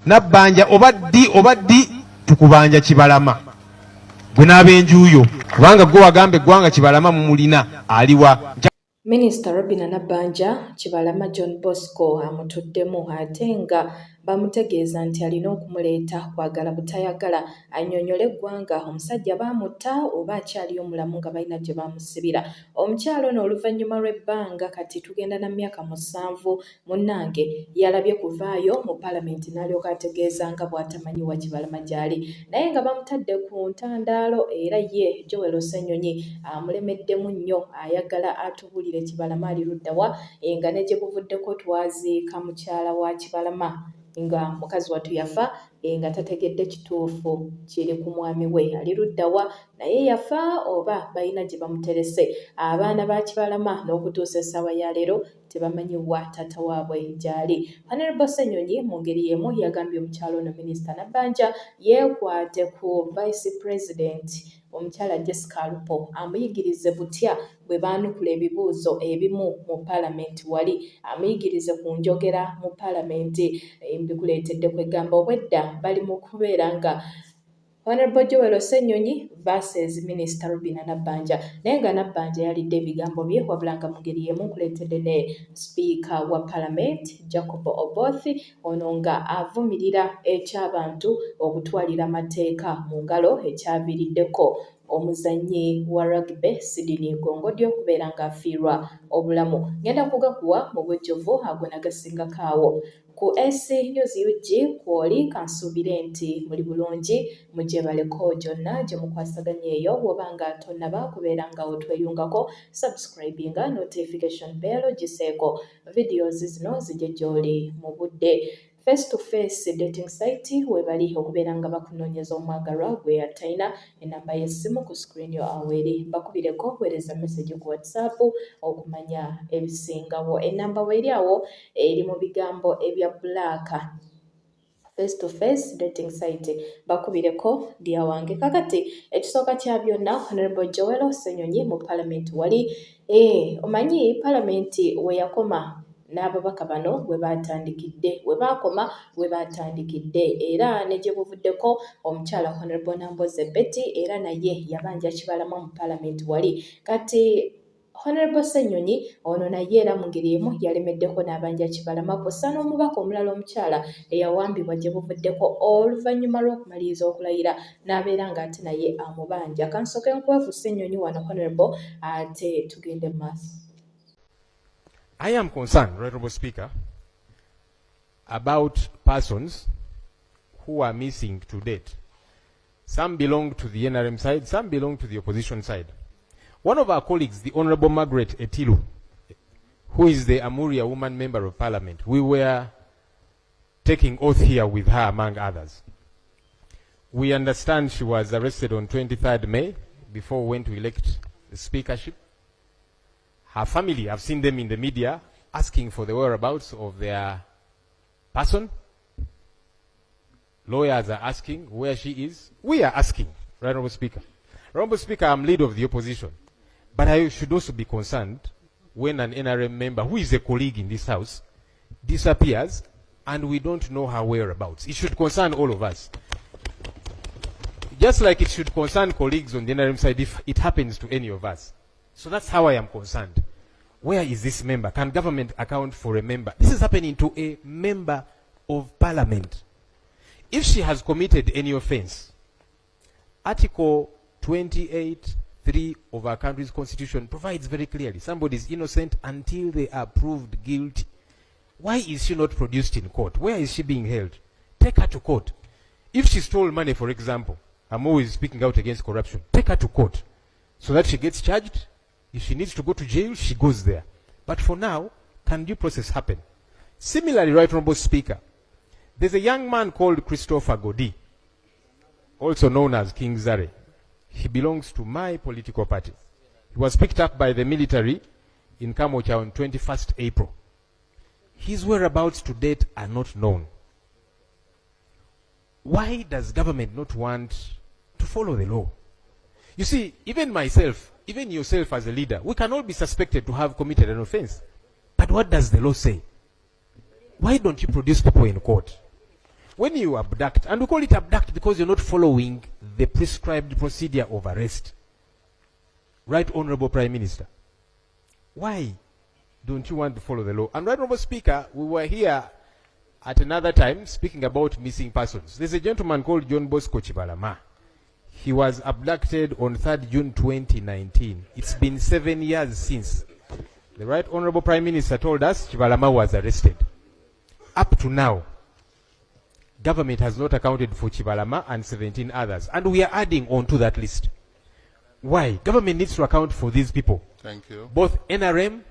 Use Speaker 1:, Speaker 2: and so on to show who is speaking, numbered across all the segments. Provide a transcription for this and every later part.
Speaker 1: Nabbanja obaddi tukubanja Kibalama gwe n'abenjuuyo kubanga gwe wagamba eggwanga Kibalama mumulina aliwa.
Speaker 2: Minister Robinah Nabbanja Kibalama John Bosco amutuddemu ate nga bamutegeeza nti alina okumuleeta kwagala butayagala annyonnyole eggwanga omusajja baamutta oba akyali omulamu nga balina gye baamusibira. Omukyalo ono oluvannyuma lw'ebbanga kati tugenda na myaka 7 munnange yalabye kuvaayo mu paalamenti n'alyoka ategeeza nga bw'atamanyiwa Kibalama gy'ali naye nga bamutadde ku ntandaalo era ye Joel Ssenyonyi amulemeddemu nnyo ayagala atubulire Kibalama ali luddawa nga ne gye buvuddeko twaziika mukyala wa Kibalama nga mukazi watu yafa nga tategedde kituufu kiri ku mwami we ali luddawa naye yafa oba balina gye bamuterese. Abaana ba Kibalama n'okutuusa essaawa ya leero tebamanyiwa taata waabwe gy'ali. Honorable Ssenyonyi mu ngeri y'emu yagambye omukyalo ono Minisita Nabbanja yeekwate ku Vice President omukyala Jessica Alupo amuyigirize butya bwe baanukula ebibuuzo ebimu mu paalamenti wali amuyigirize ku njogera mu paalamenti mbikuleetedde kwegamba obwedda bali mu kubeera nga Honorable Joel Ssenyonyi versus Minister Robinah Nabbanja naye nga Nabbanja yalidde ebigambo bye wabula nga mu ngeri y'emu nkuleetedde ne Speaker wa Parliament Jacob Oboth ono nga avumirira eky'abantu okutwalira amateeka mu ngalo ekyaviiriddeko omuzannyi wa rugby Sydney Gongodyo okubeera ng'afiirwa obulamu. Ngenda kugakuwa mu bujjuvu ago nagasingakaawo ku AC News UG kwoli kansuubire nti muli bulungi mugyebaleko gyonna gye mukwasaganya eyo wobanga tonnaba kubeera nga otweyungako subscribinga notification bell giseeko videos zino zijje gy'oli mu budde. Face to face dating site webali okubeera nga bakunoonyeza omwagalwa gwe atalina enamba y'essimu ku screen yo aweri bakubireko weereza message ku WhatsApp okumanya ebisingawo. Enamba weeri awo eri mu bigambo ebya black. Face to face dating site bakubireko dia wange kakati ekisooka kya byonna Honorable Joel Ssenyonyi mu Parliament wali omanyi Parliament we yakoma n'ababaka bano we baakoma we baatandikidde era ne gye buvuddeko omukyala Honorable Namboze Betty era naye yabanja Kibalama mu Parliament wali kati Honorable Ssenyonyi ono naye era mu ngeri emu yalemeddeko n'abanja Kibalama kw'ossa n'omubaka omulala omukyala eyawambibwa gye buvuddeko oluvannyuma lw'okumaliriza okulayira n'abeera ng'ate naye amubanja. Kansooke nkuwe ku Ssenyonyi wano Honorable ate tugende mu maaso.
Speaker 3: I am concerned, Honorable Speaker, about persons who are missing to date. Some belong to the NRM side, some belong to the opposition side. One of our colleagues, the Honorable Margaret Etilu, who is the Amuria woman member of Parliament, we were taking oath here with her, among others. We understand she was arrested on 23rd May before we went to elect the speakership. Her family, I've seen them in the media asking for the whereabouts of their person. Lawyers are asking where she is. We are asking, Honorable Speaker. Honorable Speaker, I'm leader of the opposition. But I should also be concerned when an NRM member, who is a colleague in this house, disappears and we don't know her whereabouts. It should concern all of us. Just like it should concern colleagues on the NRM side if it happens to any of us. So that's how I am concerned. Where is this member? Can government account for a member? This is happening to a member of Parliament. If she has committed any offense, Article 28(3) of our country's constitution provides very clearly somebody is innocent until they are proved guilty. Why is she not produced in court? Where is she being held? Take her to court. If she stole money, for example, I'm always speaking out against corruption. Take her to court so that she gets charged. If she needs to go to jail, she goes there. But for now, can due process happen? Similarly, Right Honorable Speaker, there's a young man called Christopher Godi, also known as King Zare. He belongs to my political party. He was picked up by the military in Kamocha on 21st April. His whereabouts to date are not known. Why does government not want to follow the law? You see, even myself, even yourself as a leader, we can all be suspected to have committed an offense. But what does the law say? Why don't you produce people in court? when you abduct, and we call it abduct because you're not following the prescribed procedure of arrest. Right, Honorable Prime Minister? Why don't you want to follow the law? And Right Honorable Speaker, we were here at another time speaking about missing persons. There's a gentleman called John Bosco Kibalama. He was abducted on 3rd June 2019. It's been 7 years since. The Right Honorable Prime Minister told us Kibalama was arrested. Up to now, government has not accounted for Kibalama and 17 others. And we are adding on to that list. Why? Government needs to account for these people.
Speaker 4: Thank you.
Speaker 3: Both NRM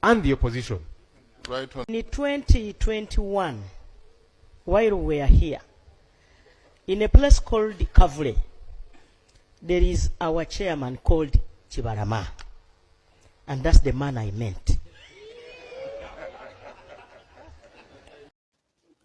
Speaker 3: and the opposition.
Speaker 4: Right.
Speaker 5: In 2021, while we are here, in a place called Kavule, there is our chairman called Kibalama. And that's the man I meant.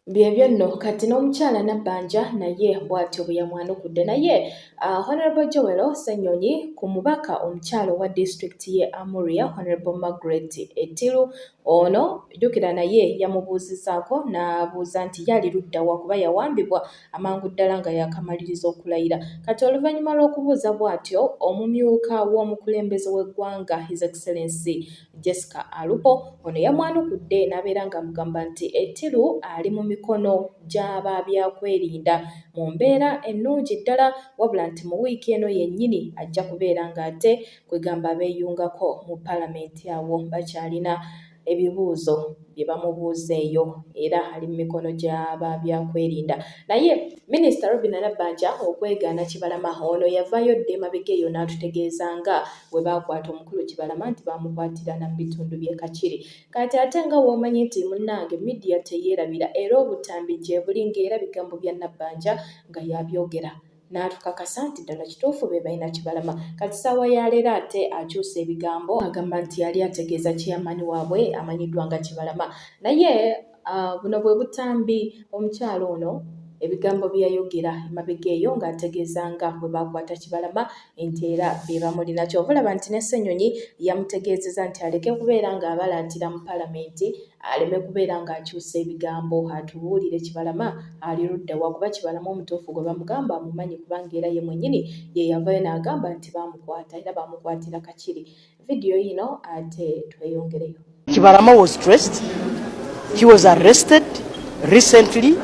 Speaker 2: Byebyo nno kati n'omukyala Nabbanja naye bw'atyo bwe yamwanukudde naye Honorable Joel Ssenyonyi ku mubaka omukyala wa district ye Amuria Honorable Margaret Etiru ono jjukira naye yamubuuzizaako n'abuuza nti yali ludda wa kuba yawambibwa amangu ddala nga yakamaliriza okulayira. Kati oluvannyuma lw'okubuuza bw'atyo omumyuka w'omukulembeze w'eggwanga His Excellency Jessica Alupo ono yamwanukudde n'abeera nga amugamba nti Etiru ali mu mikono gy'ababyakwerinda mu mbeera ennungi ddala wabula nti mu wiiki eno yennyini ajja kubeera ng'ate kwegamba beeyungako mu palamenti awo bakyalina ebibuuzo bye bamubuuza eyo era ali mu mikono gy'ababyakwerinda. Naye Minisita Robinah Nabbanja okwegaana Kibalama ono yavaayo dde emabega eyo n'atutegeeza nga bwe baakwata omukulu Kibalama nti baamukwatira na mu bitundu by'e Kakiri. Kati ate nga w'omanyi nti munnange midiya teyeerabira era obutambi gye buli ng'era bigambo bya Nabbanja nga yabyogera. N'atukakasa nti ddala kituufu be balina Kibalama. Kati ssaawa ya leero ate akyusa ebigambo agamba nti yali ategeeza chairman waabwe amanyiddwa nga Kibalama. Naye buno bwe butambi omukyalo ono ebigambo bye yayogera emabega eyo ng'ategeeza nga bwe baakwata Kibalama nti era be bamulina. Ky'ovulaba nti ne Ssenyonyi yamutegeezeza nti aleke kubeera ng'abalatira mu palamenti, aleme kubeera ng'akyusa ebigambo, atubuulire Kibalama ali ludda wa kuba Kibalama omutuufu gwe bamugamba amumanyi kubanga era ye mwennyini ye yavaayo n'agamba nti baamukwata era baamukwatira Kakiri. Vidiyo yino ate tweyongereyo.
Speaker 5: Kibalama was traced. He was arrested recently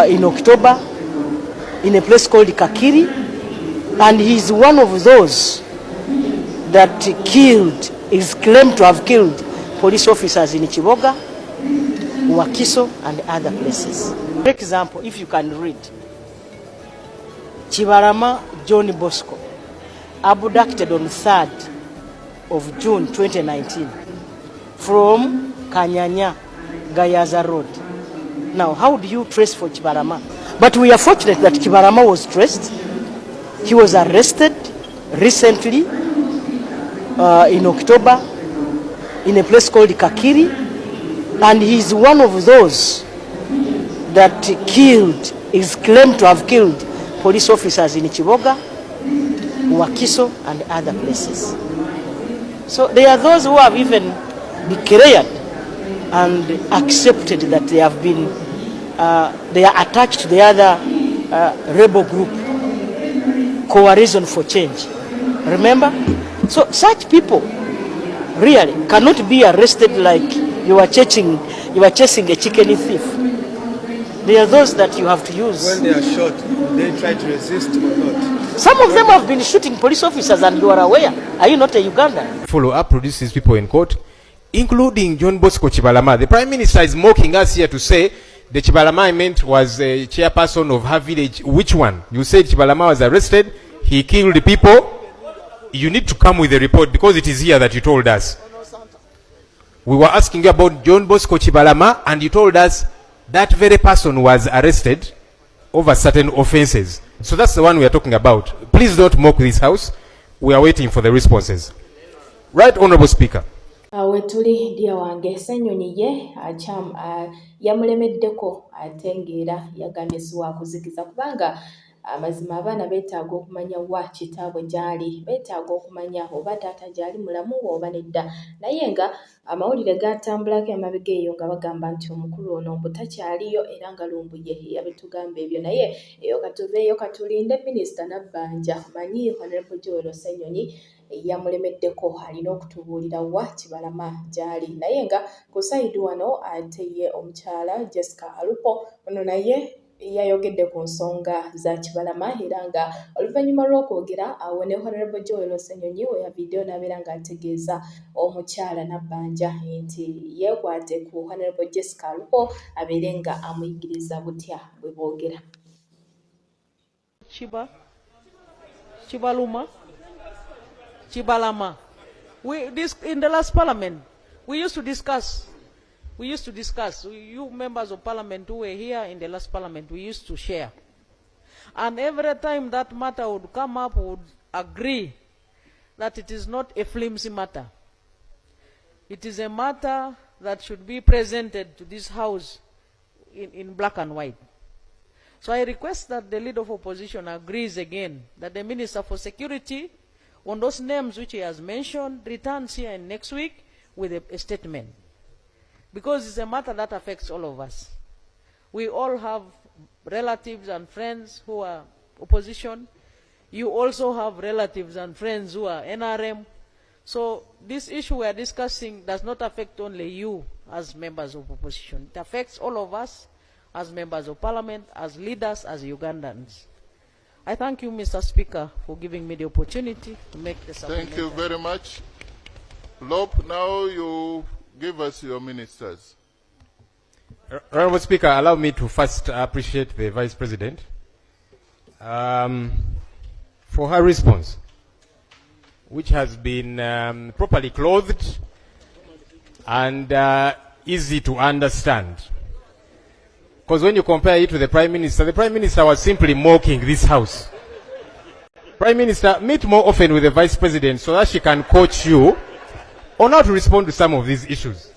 Speaker 5: in October in a place called Kakiri, and he's one of those that is claimed to have killed police officers in Chiboga, Wakiso, and other places. For example, if you can read, Kibalama John Bosco, abducted on 3rd of June 2019 from Kanyanya, Gayaza Road. Now, how do you trace for Kibalama? But we are fortunate that Kibalama was traced. He was arrested recently in October in a place called Kakiri, and he's one of those that is claimed to have killed police officers in Chiboga, Wakiso, and other places. So there are those who have even declared and accepted that they have been they are attached to the other rebel group, Coalition for Change. Remember? So such people really cannot be arrested like you are chasing a chicken thief. There are those that you have to use.
Speaker 6: When they are shot, they try to resist or not.
Speaker 5: Some of them have been shooting police officers, and you are aware. Are you not a Ugandan?
Speaker 3: Follow up, produce these people in court, including John Bosco Kibalama. The Prime Minister is mocking us here to say the Kibalama I meant was a chairperson of her village. Which one? You said Kibalama was arrested, he killed people. You need to come with a report because it is here that you told us. We were asking you about John Bosco Kibalama and you told us that very person was arrested over certain offenses. So that's the one we are talking about. Please don't mock this house. We are waiting for the responses. Right, Honorable Speaker.
Speaker 2: Wetuli dia wange Ssenyonyi ye yamulemeddeko ate ng'era yagambye si wa kuzikiza kubanga amazima abaana beetaaga okumanya wa kitaabwe gy'ali, beetaaga okumanya oba taata gy'ali mulamu oba nedda. Naye nga amawulire gaatambulako emabega eyo nga bagamba nti omukulu ono mbu takyaliyo era nga lumbuye yabitugamba ebyo. Naye eyo katuveeyo katulinde Minisita Nabbanja. Manyi Honorable Joel Ssenyonyi yamulemeddeko alina okutubuulira wa Kibalama gy'ali. Naye nga ku sayidi wano ate ye omukyala Jessica Alupo ono naye yayogedde ku nsonga za Kibalama era nga oluvannyuma lw'okwogera awo ne Honorable Joel Ssenyonyi we ya video n'abeera ng'ategeeza omukyala Nabbanja nti yeekwate ku Honorable Jessica Alupo abeere nga amuyigiriza butya bwe boogera.
Speaker 5: Kibalama. In the last parliament, we used to discuss. You members of parliament who were here in the last parliament, we used to share. And every time that matter would come up, we would agree that it is not a flimsy matter. It is a matter that should be presented to this house in black and white. So I request that the leader of opposition agrees again that the Minister for Security, on those names which he has mentioned, returns here in next week with a statement. Because it's a matter that affects all of us. We all have relatives and friends who are opposition. You also have relatives and friends who are NRM. So this issue we are discussing does not affect only you as members of opposition. It affects all of us as members of parliament, as leaders, as Ugandans. I thank you, Mr. Speaker, for giving me the opportunity to make the supplementary.
Speaker 4: Thank you very much. Lope, now you give us your ministers.
Speaker 3: Honorable Speaker, allow me to first appreciate the Vice President for her response, which has been properly clothed and easy to understand. Because when you compare it to the Prime Minister was simply mocking this House. Prime Minister, meet more often with the Vice President so that she can coach you on how to respond to some of these issues.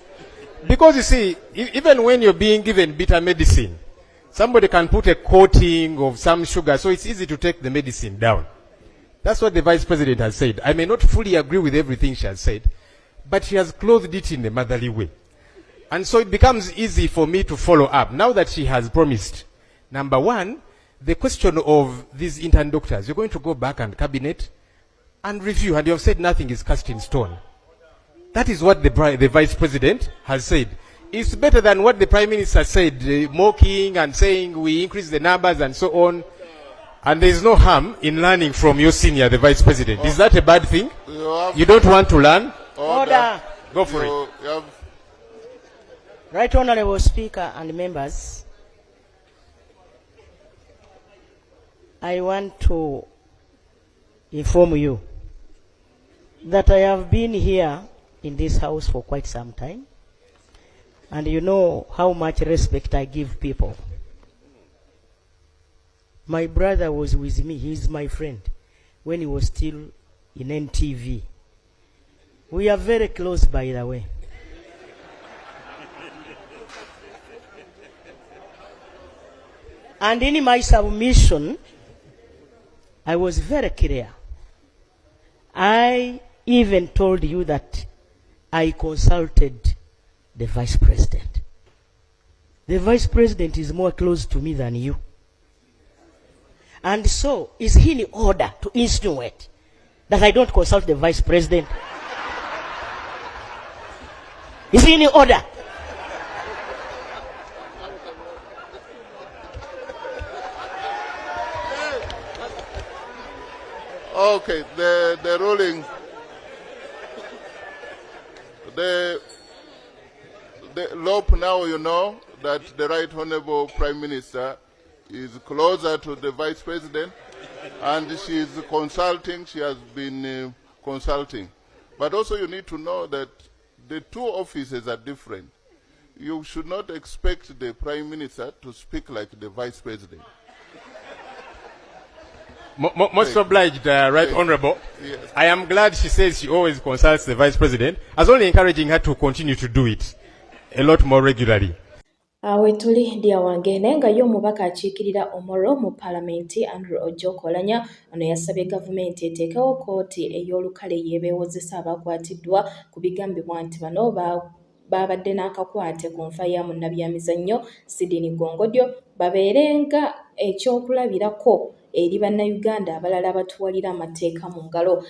Speaker 3: Because you see, even when you're being given bitter medicine, somebody can put a coating of some sugar, so it's easy to take the medicine down. That's what the Vice President has said. I may not fully agree with everything she has said, but she has clothed it in a motherly way. And so it becomes easy for me to follow up. Now that she has promised, number one, the question of these intern doctors, you're going to go back and cabinet and review, and you have said nothing is cast in stone. That is what the Vice President has said. It's better than what the Prime Minister said, mocking and saying we increase the numbers and so on. And there is no harm in learning from your senior, the Vice President. Is that a bad thing? You don't want to learn?
Speaker 5: Order.
Speaker 3: Go for it.
Speaker 5: Right Honorable Speaker and members, I want to inform you that I have been here in this house for quite some time, and you know how much respect I give people. My brother was with me, he is my friend, when he was still in NTV. We are very close, by the way. And in my submission, I was very clear. I even told you that I consulted the Vice President. The Vice President is more close to me than you. And so, is he in order to insinuate that I don't consult the Vice President? Is he in order?
Speaker 4: Okay, the ruling, the Lope, now you know that the Right Honourable Prime Minister is closer to the Vice President, and she is consulting, she has been consulting. But also you need to know that the two offices are different. You should not expect the Prime Minister to speak like the Vice President.
Speaker 3: Most obliged, Right Honourable.
Speaker 4: Yes.
Speaker 3: I am glad she says she always consults the Vice President. I was only encouraging her to continue to do it a lot more regularly.
Speaker 2: Awe tuli ndia wange naye nga yo omubaka akiikirira Omoro mu Palamenti Andrew Ojo Kolanya ono yasabye gavumenti eteekewo kkooti ey'olukale yeebeewozesa abakwatiddwa ku bigambibwa nti bano babadde n'akakwate ku nfa ya munnabyamizannyo Sidini Gongodyo babeerenga ekyokulabirako eri bannayuganda abalala abatuwalira amateeka mu ngalo.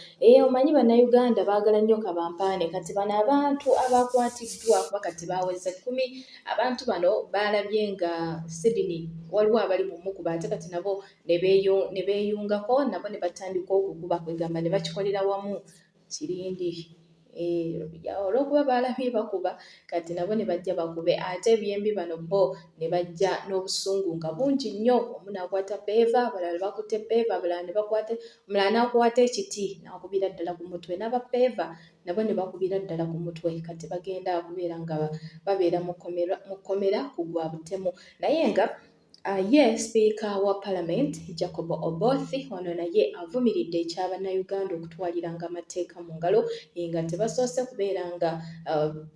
Speaker 2: Omanyi bannayuganda baagala nnyo kabampaane kati bano abantu abakwatiddwa kuba kati baaweze 10 abantu bano balabye nga Sidini waliwo abali mu mukuba ate kati nabo ne beeyungako nabo ne batandika okukuba kwegamba ne bakikolera wamu kirindi. Olw'okuba balabye bakuba kati nabo ne bajja bakube ate ebyembi bano bo ne bajja n'obusungu nga bungi nnyo. Omu n'akwata peeva, abalala bakutte peeva, abalala ne bakwata, omulala n'akwata ekiti n'akubira ddala ku mutwe, n'abapeeva nabo ne bakubira ddala ku mutwe. Kati bagenda kubeera nga babeera mu kkomera ku gwa butemu. Naye nga ye sipiika wa Parliament Jacob Oboth ono naye avumiridde eky'abannayuganda okutwaliranga amateeka mu ngalo nga tebasoose kubeera nga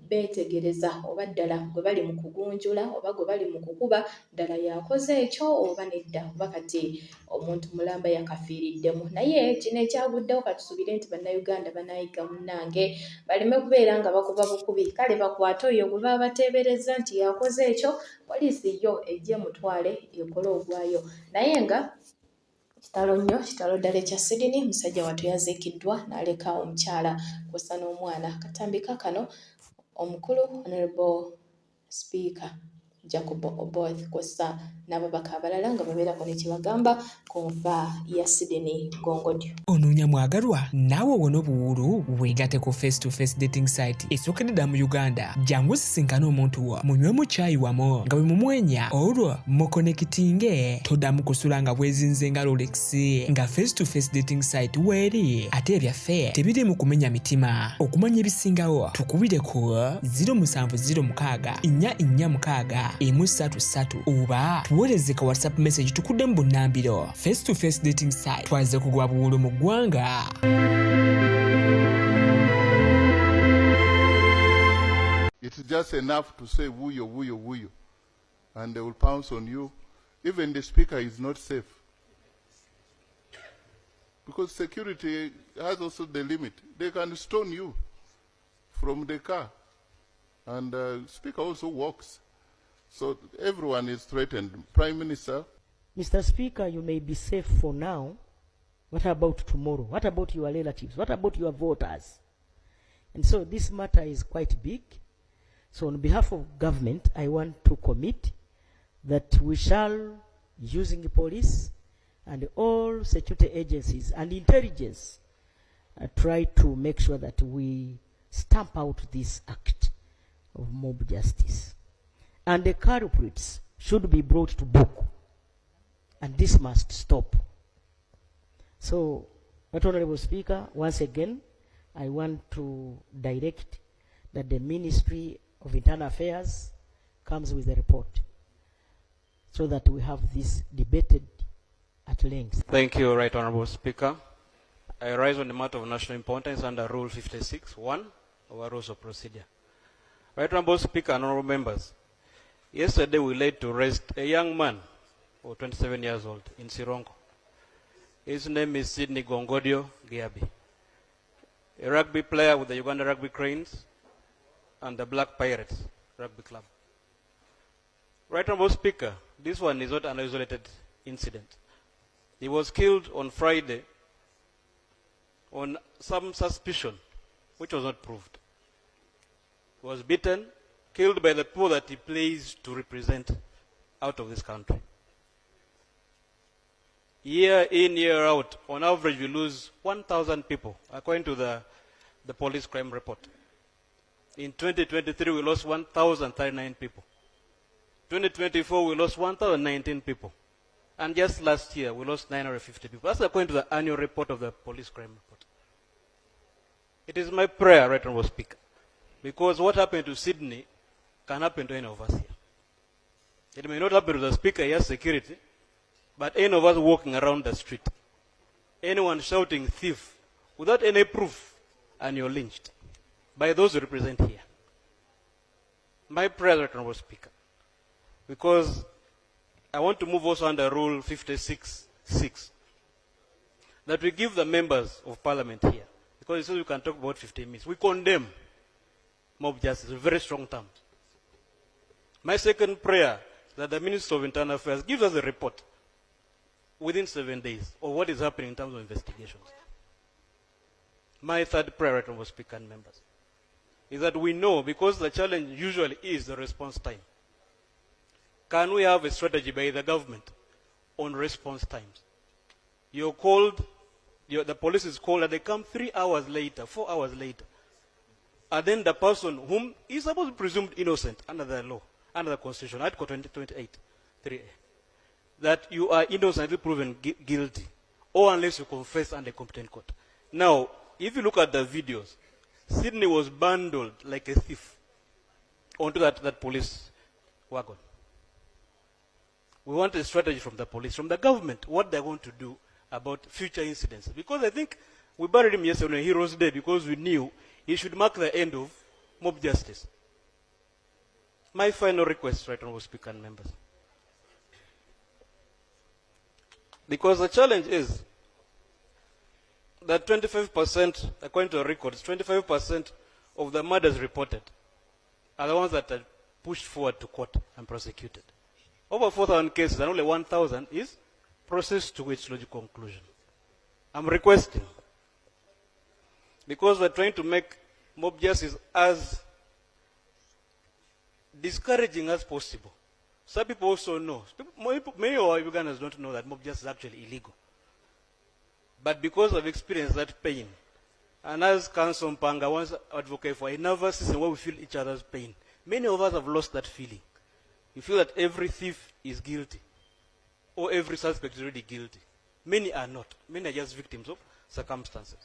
Speaker 2: beetegereza oba ddala gwe bali mu kugunjula oba gwe bali mu kukuba ddala yakoze ekyo oba nedda kuba kati omuntu mulamba yakafiiriddemu. Naye kino ekyaguddewo katusuubire nti bannayuganda banaayiga munnange baleme kubeera nga bakuba bukubi. Kale bakwate oyo gwe baba bateebereza nti yakoze ekyo, poliisi yo ejje mutwale ekole ogwayo. Naye nga kitalo ddala ekya Sidini, musajja wattu yaziikiddwa n'aleka omukyala kw'ossa n'omwana. Katambika kano omukulu Honorable Speaker Jacob Oboth kw'ossa n'ababaka abalala nga babeerako ne kye bagamba ku nfa ya Sidini Gongodyo.
Speaker 7: Onoonya mwagalwa naawe wona obuwulu weegate ku face to face dating site esookedde ddala mu Uganda. Jangu sisinkane omuntu wo munywemu caayi wamu nga bwe mumwenya olwo mukonekitinge toddamu kusula nga bwezinze nga Rolex nga face to face dating site weeri. Ate ebyaffe tebiri mu kumenya mitima. Okumanya ebisingawo tukubire ku 070446 oba tuweereze ka WhatsApp message tukudde mu bunnambiro. Face to face dating site twaze kugwa buwulu mu ggwanga.
Speaker 4: It's just enough to say wuyo, wuyo, wuyo, and they will pounce on you. Even the speaker is not safe. Because security has also the limit. They can stone you from the car. And the speaker also walks. So everyone is threatened. Prime Minister.
Speaker 5: Mr. Speaker, you may be safe for now. What about tomorrow? What about your relatives? What about your voters? And so this matter is quite big. So on behalf of government, I want to commit that we shall, using the police and all security agencies and intelligence, try to make sure that we stamp out this act of mob justice. And the culprits should be brought to book. And this must stop. So, Honorable Speaker, once again, I want to direct that the Ministry of Internal Affairs comes with a report so that we have this debated at length.
Speaker 8: Thank you, Right Honorable Speaker. I rise on the matter of national importance under Rule 56(1) of our Rules of Procedure. Right Honorable Speaker and honorable members, yesterday we laid to rest a young man, 27 years old, in Sirongo. His name is Sidini Gongodyo Giabi, a rugby player with the Uganda Rugby Cranes and the Black Pirates Rugby Club. Right Honorable Speaker, this one is not an isolated incident. He was killed on Friday on some suspicion, which was not proved. He was beaten, killed by the people that he plays to represent out of this country. Year in, year out, on average we lose 1,000 people, according to the police crime report. In 2023 we lost 1,039 people. 2024 we lost 1,019 people. And just last year we lost 950 people. That's according to the annual report of the police crime report. It is my prayer, Right Honorable Speaker, because what happened to Sydney can happen to any of us here. It may not happen to the Speaker, he has security, but any of us walking around the street, anyone shouting thief without any proof, and you're lynched by those who represent here. My prayer, Right Honorable Speaker, because I want to move also under Rule 56.6, that we give the members of Parliament here, because it says we can talk about 15 minutes. We condemn mob justice in very strong terms. My second prayer is that the Minister of Internal Affairs gives us a report within 7 days of what is happening in terms of investigations. My third prayer, Honorable Speaker and members, is that we know, because the challenge usually is the response time, can we have a strategy by the government on response times? You're called, the police is called, and they come 3 hours later, 4 hours later. And then the person whom is supposed to be presumed innocent under the law, under the Constitution, Article 2028, 3A, that you are innocently proven guilty, or unless you confess under a competent court. Now, if you look at the videos, Sydney was bundled like a thief onto that police wagon. We want a strategy from the police, from the government, what they're going to do about future incidents. Because I think we buried him yesterday on Heroes Day because we knew he should mark the end of mob justice. My final request, Right Honourable Speaker and members. Because the challenge is that 25%, according to the records, 25% of the murders reported are the ones that are pushed forward to court and prosecuted. Over 4,000 cases and only 1,000 is processed to its logical conclusion. I'm requesting, because we're trying to make mob justice as discouraging as possible. Some people also know, many of our Ugandans don't know that mob justice is actually illegal. But because of experience that pain, and as Council Mpanga once advocated for a nervous system where we feel each other's pain, many of us have lost that feeling. You feel that every thief is guilty, or every suspect is already guilty. Many are not. Many are just victims of circumstances.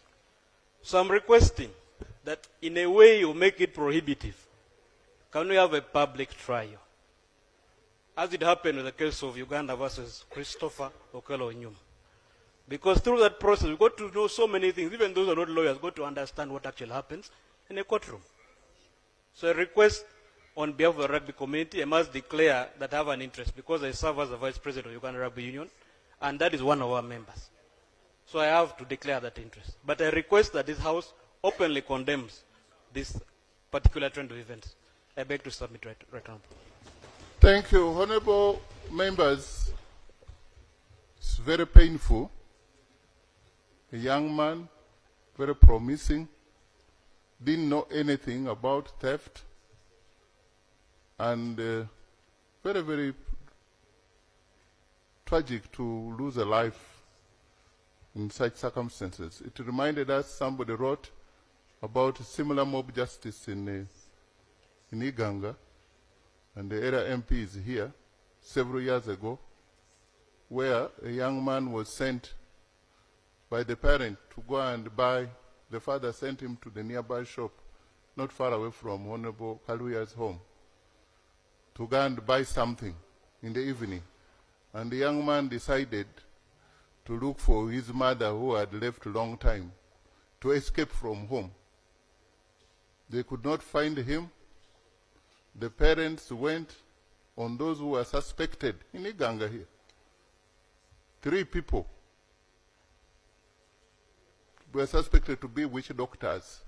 Speaker 8: So I'm requesting that in a way you make it prohibitive. Can we have a public trial? As it happened with the case of Uganda versus Christopher Okello Nyuma. Because through that process, we got to know so many things. Even those who are not lawyers got to understand what actually happens in a courtroom. So a request on behalf of the rugby community, I must declare that I have an interest because I serve as the Vice President of Uganda Rugby Union, and that is one of our members. So I have to declare that interest. But I request that this House openly condemns this particular trend of events. I beg to submit right now.
Speaker 4: Thank you, honorable members. It's very painful. A young man, very promising, didn't know anything about theft, and very, very tragic to lose a life in such circumstances. It reminded us, somebody wrote about similar mob justice in Uganda, and the area MP is here, several years ago, where a young man was sent by the parent to go and buy. The father sent him to the nearby shop, not far away from Honorable Kaluya's home, to go and buy something in the evening. And the young man decided to look for his mother, who had left a long time, to escape from home. They could not find him. The parents went on those who were suspected in Iganga here. 3 people were suspected to be witch doctors,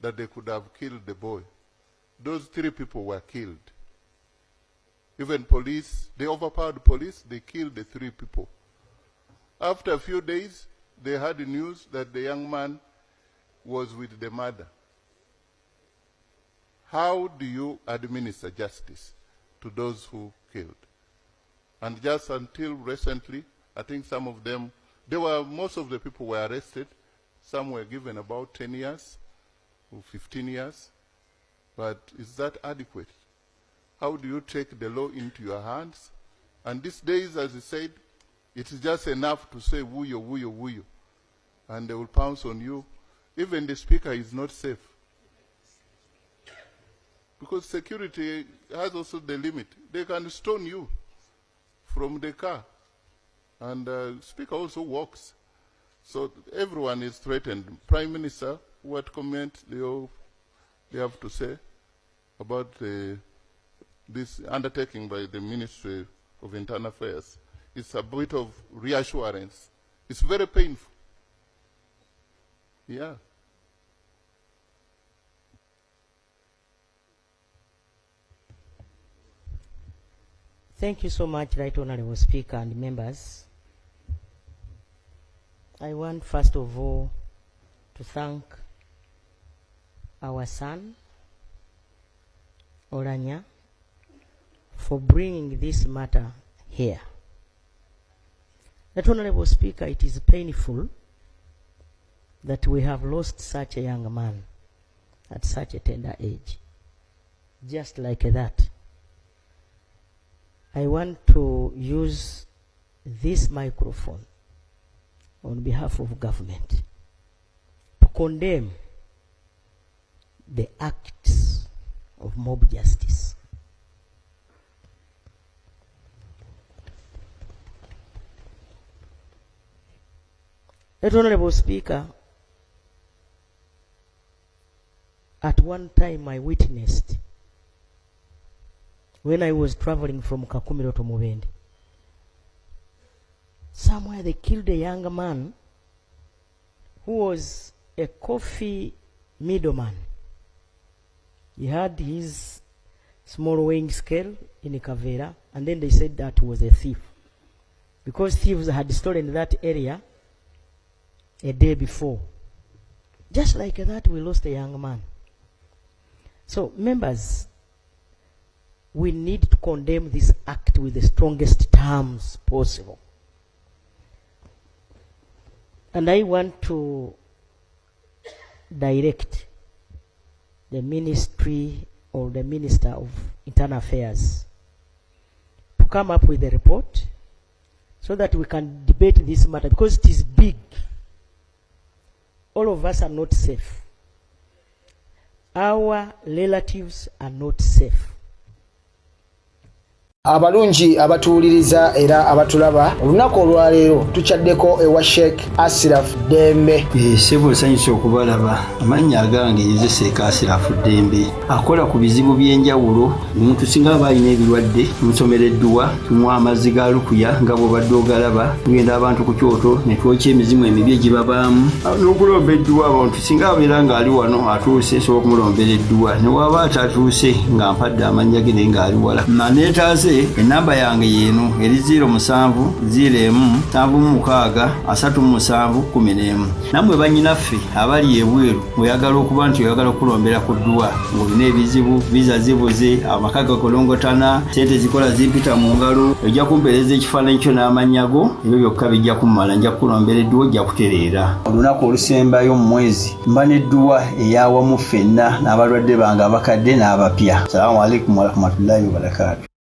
Speaker 4: that they could have killed the boy. Those 3 people were killed. Even police, they overpowered police, they killed the 3 people. After a few days, they had the news that the young man was with the mother. How do you administer justice to those who killed? And just until recently, I think some of them, most of the people were arrested. Some were given about 10 years or 15 years. But is that adequate? How do you take the law into your hands? And these days, as I said, it is just enough to say wuyo, wuyo, wuyo. And they will pounce on you. Even the speaker is not safe. Because security has also the limit. They can stone you from the car. And the speaker also walks. So everyone is threatened. Prime Minister, what comment do they have to say about the this undertaking by the Ministry of Internal Affairs. It's a bit of reassurance. It's very painful. Yeah.
Speaker 5: Thank you so much, Right Honourable Speaker and members. I want first of all to thank our son, Oranya, for bringing this matter here. Right Honourable Speaker, it is painful that we have lost such a young man at such a tender age. Just like that, I want to use this microphone on behalf of government to condemn the acts of mob justice. Right Honourable Speaker, at one time I witnessed when I was traveling from Kakumiro to Mubende. Somewhere they killed a young man who was a coffee middleman. He had his small weighing scale in Kavera, and then they said that he was a thief, because thieves had stolen that area a day before. Just like that, we lost a young man. So, members, we need to condemn this act with the strongest terms possible. And I want to direct the ministry or the Minister of Internal Affairs to come up with a report so that we can debate this matter, because it is big. All of us are not safe. Our relatives are not safe.
Speaker 9: Abalungi abatuuliriza era abatulaba olunaku olwaleero tuchaddeko ewa Sheikh Asiraf Dembe.
Speaker 10: Sebo sanyusa okubalaba amannya agange Seeka Asiraf Dembe akola ku bizibu by'enjawulo. Omuntu singa aba alina ebirwadde musomereddwa tumuwa amazzi ga lukuya nga bw'obadde ogalaba, tugenda abantu ku kyoto ne twokya emizimu emibi egibabaamu n'okulombeddwa. Abantu singa abeera ng'ali wano atuuse nsobola okumulombera edduwa, ne waba atatuuse nga mpadde amannya ge naye ng'ali wala. Naneetaase enamba yange yeno eri 0707363711. Namwe bannyinaffe abali ebweru oyagala okuba nti oyagala okulombera ku dduwa ng'olina ebizibu, viza zibuze, amaka gakolongotana, sente zikola zimpita mu ngalo, ojja kumpeereza ekifaananyi kyo n'amannya go, ebyo byokka bijja kummala, nja kukulombera edduwa, ojja kutereera. Olunaku olusembayo mu mwezi mba n'edduwa eyawamu ffenna n'abalwadde bange abakadde n'abapya. Salaamu alaikum warahmatullahi wabarakatuh.